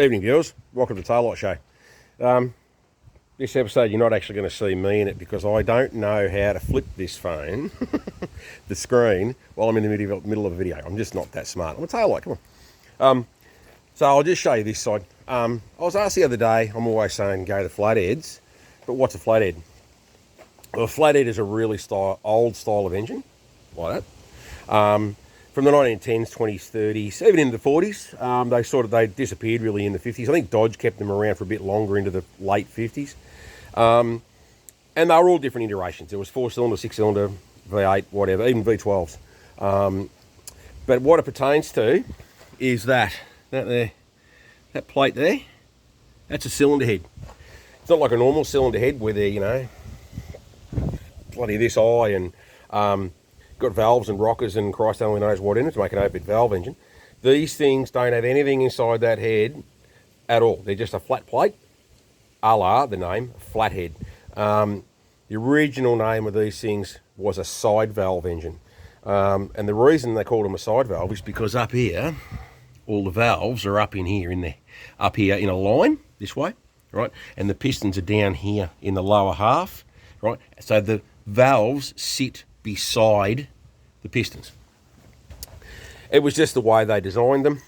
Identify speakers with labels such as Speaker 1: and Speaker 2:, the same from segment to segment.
Speaker 1: Evening viewers, welcome to the Taillight Show. This episode you're not actually going to see me in it because I don't know how to flip this phone, the screen, while I'm in the middle of a video. I'm just not that smart. I'm a taillight, come on. So I'll just show you this side. I was asked the other day, I'm always saying go to flatheads, but what's a flathead? Well, a flathead is a really old style of engine, like that. From the 1910s, 20s, 30s, even into the 40s, they disappeared really in the 50s. I think Dodge kept them around for a bit longer into the late 50s. And they were all different iterations. There was 4-cylinder, 6-cylinder, V8, whatever, even V12s. But what it pertains to is that plate there, that's a cylinder head. It's not like a normal cylinder head where they're, bloody this high and got valves and rockers and Christ only knows what in it to make an 8-bit valve engine. These things don't have anything inside that head at all. They're just a flat plate, a la the name, Flathead. The original name of these things was a side valve engine. And the reason they called them a side valve is because up here, all the valves are up in here, up here in a line this way, right? And the pistons are down here in the lower half, right? So the valves sit beside the pistons. It was just the way they designed them.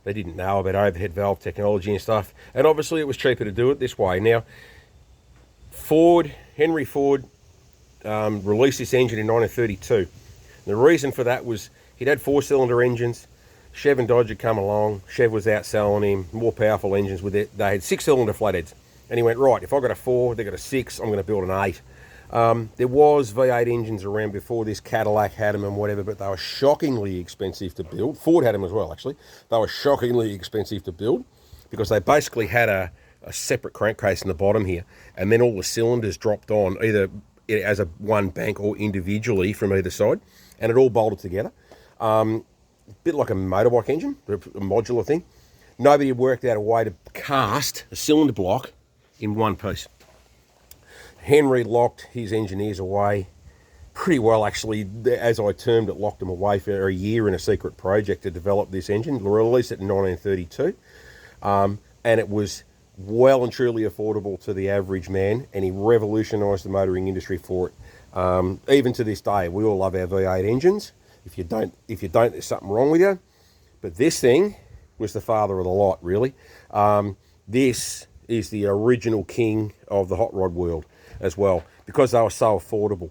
Speaker 1: They didn't know about overhead valve technology and stuff, and obviously it was cheaper to do it this way. Now, Henry Ford released this engine in 1932. The reason for that was he'd had 4-cylinder engines. Chev and Dodge had come along. Chev was outselling him, more powerful engines with it. They had 6-cylinder flatheads, and he went, right, if I got a 4, they got a 6, I'm going to build an 8. There was V8 engines around before this. Cadillac had them and whatever, but they were shockingly expensive to build. Ford had them as well, actually. They were shockingly expensive to build because they basically had a separate crankcase in the bottom here, and then all the cylinders dropped on either as a one bank or individually from either side, and it all bolted together. A bit like a motorbike engine, a modular thing. Nobody had worked out a way to cast a cylinder block in one piece. Henry locked his engineers away pretty well, actually, as I termed it, locked them away for a year in a secret project to develop this engine. Released it in 1932, and it was well and truly affordable to the average man, and he revolutionised the motoring industry for it. Even to this day, we all love our V8 engines. If you don't, there's something wrong with you. But this thing was the father of the lot, really. This is the original king of the hot rod world as well, because they were so affordable.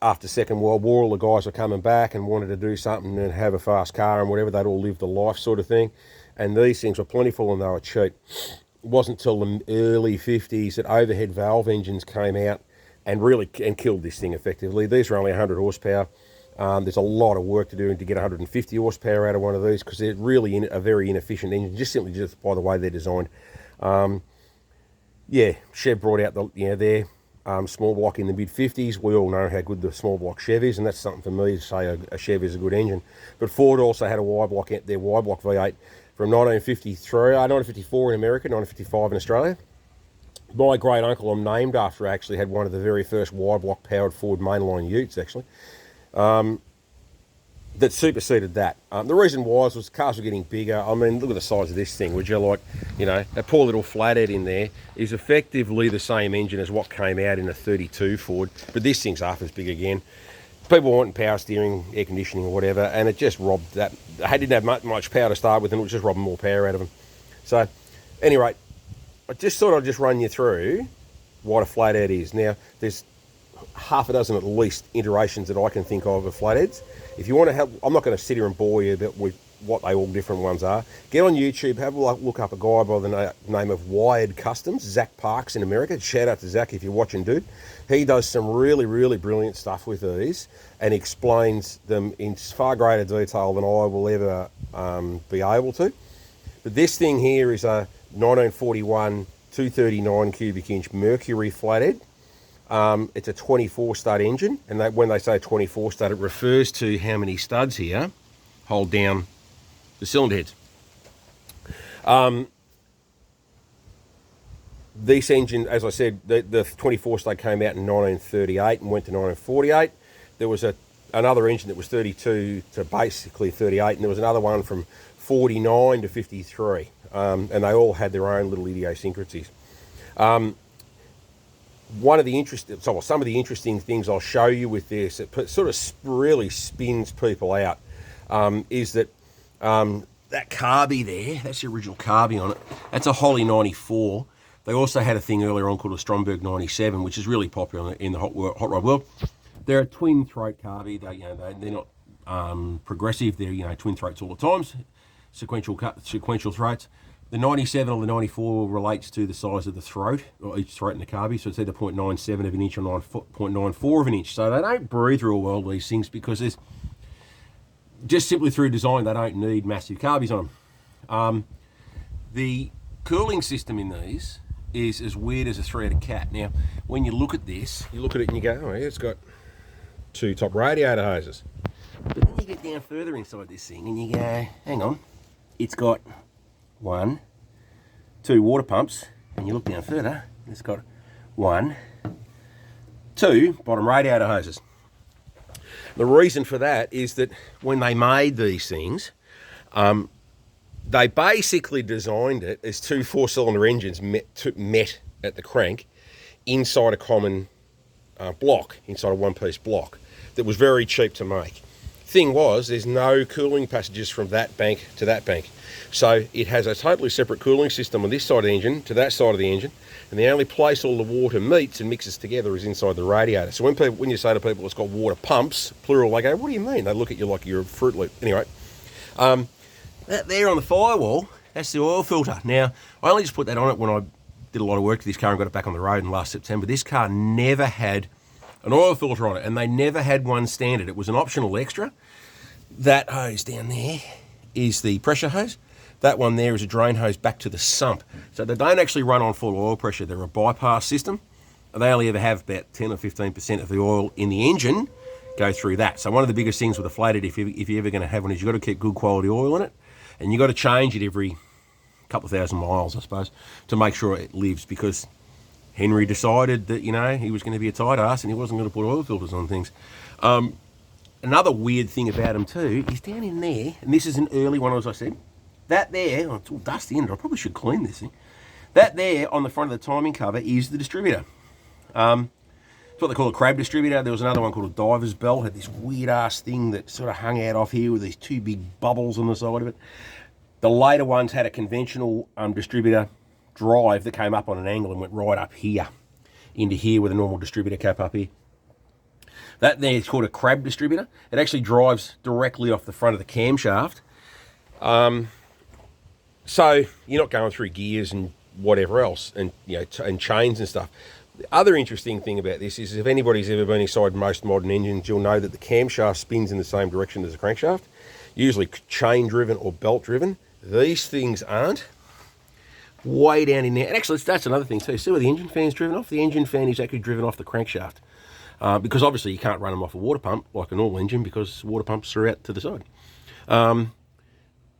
Speaker 1: After Second World War, all the guys were coming back and wanted to do something and have a fast car and whatever. They'd all lived a life sort of thing. And these things were plentiful and they were cheap. It wasn't until the early 50s that overhead valve engines came out and killed this thing effectively. These are only 100 horsepower. There's a lot of work to do to get 150 horsepower out of one of these because they're really a very inefficient engine, just by the way they're designed. Chev brought out their small block in the mid-50s. We all know how good the small block Chev is, and that's something for me to say a Chev is a good engine. But Ford also had a their Y block V8 from 1954 in America, 1955 in Australia. My great uncle I'm named after actually had one of the very first Y block powered Ford mainline utes, actually. That superseded that. The reason was cars were getting bigger. I mean, look at the size of this thing, would you? Like, that poor little flathead in there is effectively the same engine as what came out in a 32 Ford, but this thing's half as big again. People wanting power steering, air conditioning or whatever, and it just robbed that. They didn't have much power to start with, and it was just robbing more power out of them. So, anyway, I just thought I'd just run you through what a flathead is. Now, there's half a dozen at least iterations that I can think of flatheads. If you want to help, I'm not going to sit here and bore you with what all different ones are. Get on YouTube, have a look up a guy by the name of Wired Customs, Zach Parks in America. Shout out to Zach if you're watching, dude. He does some really, really brilliant stuff with these and explains them in far greater detail than I will ever be able to. But this thing here is a 1941 239 cubic inch Mercury flathead. It's a 24 stud engine, and when they say 24 stud, it refers to how many studs here hold down the cylinder heads. This engine, as I said, the 24 stud came out in 1938 and went to 1948. There was another engine that was 32 to basically 38, and there was another one from 49 to 53, and they all had their own little idiosyncrasies. Some of the interesting things I'll show you with this, it sort of really spins people out, is that that carby there, that's the original carby on it, that's a Holly 94. They also had a thing earlier on called a Stromberg 97, which is really popular in the hot rod world. They're a twin throat carby. They're not progressive. They're twin throats all the times, sequential throats. The 97 or the 94 relates to the size of the throat, or each throat in the carby, so it's either 0.97 of an inch or 0.94 of an inch. So they don't breathe real well, these things, because there's just simply through design, they don't need massive carbies on them. The cooling system in these is as weird as a three-headed cat. Now, when you look at this, you look at it and you go, oh yeah, it's got two top radiator hoses. But then you get down further inside this thing and you go, hang on, it's got 1, 2 water pumps, and you look down further, it's got 1, 2 bottom radiator hoses. The reason for that is that when they made these things, they basically designed it as 2 4-cylinder engines met at the crank inside a common block, inside a one-piece block that was very cheap to make. Thing was, there's no cooling passages from that bank to that bank. So it has a totally separate cooling system on this side of the engine to that side of the engine, and the only place all the water meets and mixes together is inside the radiator. So when you say to people it's got water pumps, plural, they go, what do you mean? They look at you like you're a Fruit Loop. Anyway, that there on the firewall, that's the oil filter. Now, I only just put that on it when I did a lot of work to this car and got it back on the road in last September. This car never had an oil filter on it, and they never had one standard. It was an optional extra. That hose down there is the pressure hose. That one there is a drain hose back to the sump. So they don't actually run on full oil pressure. They're a bypass system. They only ever have about 10 or 15% of the oil in the engine go through that. So one of the biggest things with a Flathead, if you're ever going to have one, is you've got to keep good quality oil in it, and you've got to change it every couple of thousand miles, I suppose, to make sure it lives, because Henry decided that, he was going to be a tight ass and he wasn't going to put oil filters on things. Another weird thing about them too is down in there, and this is an early one, as I said, that there, it's all dusty in it, I probably should clean this thing. That there on the front of the timing cover is the distributor. It's what they call a crab distributor. There was another one called a diver's bell, had this weird ass thing that sort of hung out off here with these 2 big bubbles on the side of it. The later ones had a conventional distributor drive that came up on an angle and went right up here into here with a normal distributor cap up here. That there is called a crab distributor. It actually drives directly off the front of the camshaft. So you're not going through gears and whatever else, and and chains and stuff. The other interesting thing about this is, if anybody's ever been inside most modern engines, you'll know that the camshaft spins in the same direction as the crankshaft, usually chain driven or belt driven. These things aren't. Way down in there, and actually that's another thing too. See where the engine fan's driven off? The engine fan is actually driven off the crankshaft, because obviously you can't run them off a water pump like a normal engine, because water pumps are out to the side.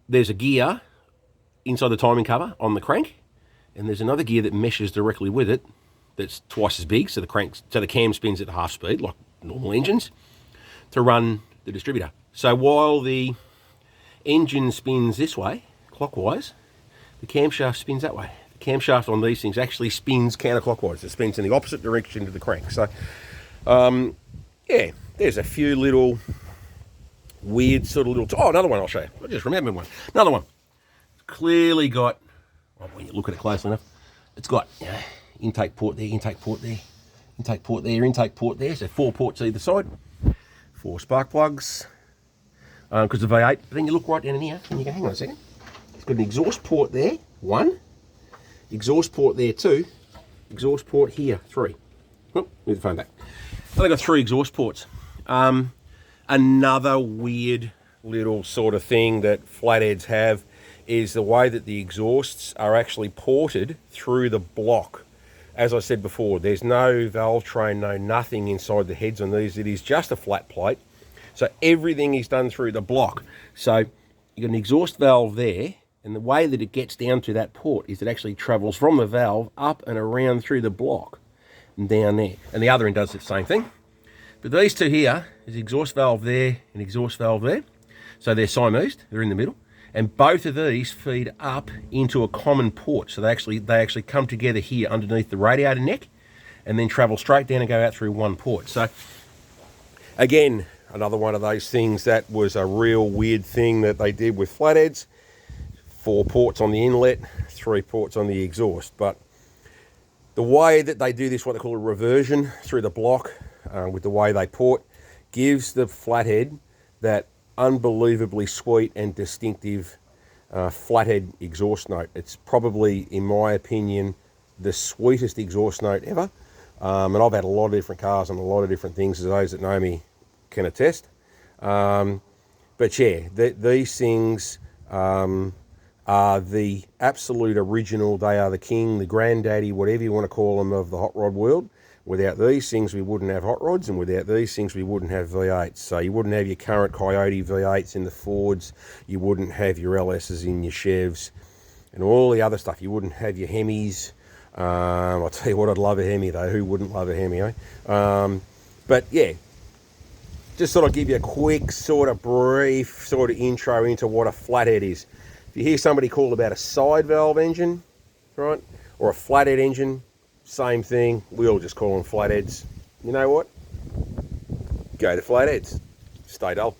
Speaker 1: There's a gear inside the timing cover on the crank, and there's another gear that meshes directly with it that's twice as big, so the cam spins at half speed like normal engines to run the distributor. So while the engine spins this way clockwise, the camshaft spins that way. The camshaft on these things actually spins counterclockwise. It spins in the opposite direction to the crank. So yeah, there's a few little weird sort of little... Oh, another one I'll show you. I just remembered one. Another one. It's clearly got... Well, when you look at it closely enough, it's got intake port there, intake port there, intake port there, intake port there. So 4 ports either side. 4 spark plugs. Because the V8... But then you look right down in here and you go, hang on a second. It's got an exhaust port there, 1. Exhaust port there, 2. Exhaust port here, 3. Oh, move the phone back. So they've got 3 exhaust ports. Another weird little sort of thing that Flatheads have is the way that the exhausts are actually ported through the block. As I said before, there's no valve train, no nothing inside the heads on these. It is just a flat plate. So everything is done through the block. So you've got an exhaust valve there, and the way that it gets down to that port is it actually travels from the valve up and around through the block and down there. And the other end does the same thing. But these 2 here is exhaust valve there and exhaust valve there. So they're Siamese, they're in the middle. And both of these feed up into a common port. So they actually come together here underneath the radiator neck and then travel straight down and go out through one port. So again, another one of those things that was a real weird thing that they did with flatheads. 4 ports on the inlet, 3 ports on the exhaust. But the way that they do this, what they call a reversion through the block, with the way they port, gives the flathead that unbelievably sweet and distinctive flathead exhaust note. It's probably, in my opinion, the sweetest exhaust note ever. And I've had a lot of different cars and a lot of different things, as those that know me can attest. But yeah, these things are the absolute original. They are the king, the granddaddy, whatever you want to call them, of the hot rod world. Without these things, we wouldn't have hot rods, and without these things, we wouldn't have V8s. So you wouldn't have your current Coyote V8s in the Fords, you wouldn't have your LSs in your Chevs, and all the other stuff. You wouldn't have your Hemis. I'll tell you what, I'd love a Hemi though. Who wouldn't love a Hemi, eh? But yeah, just sort of give you a quick sort of brief sort of intro into what a flathead is. If you hear somebody call about a side valve engine, right, or a flathead engine, same thing. We all just call them flatheads. You know what? Go to flatheads. Stay dull.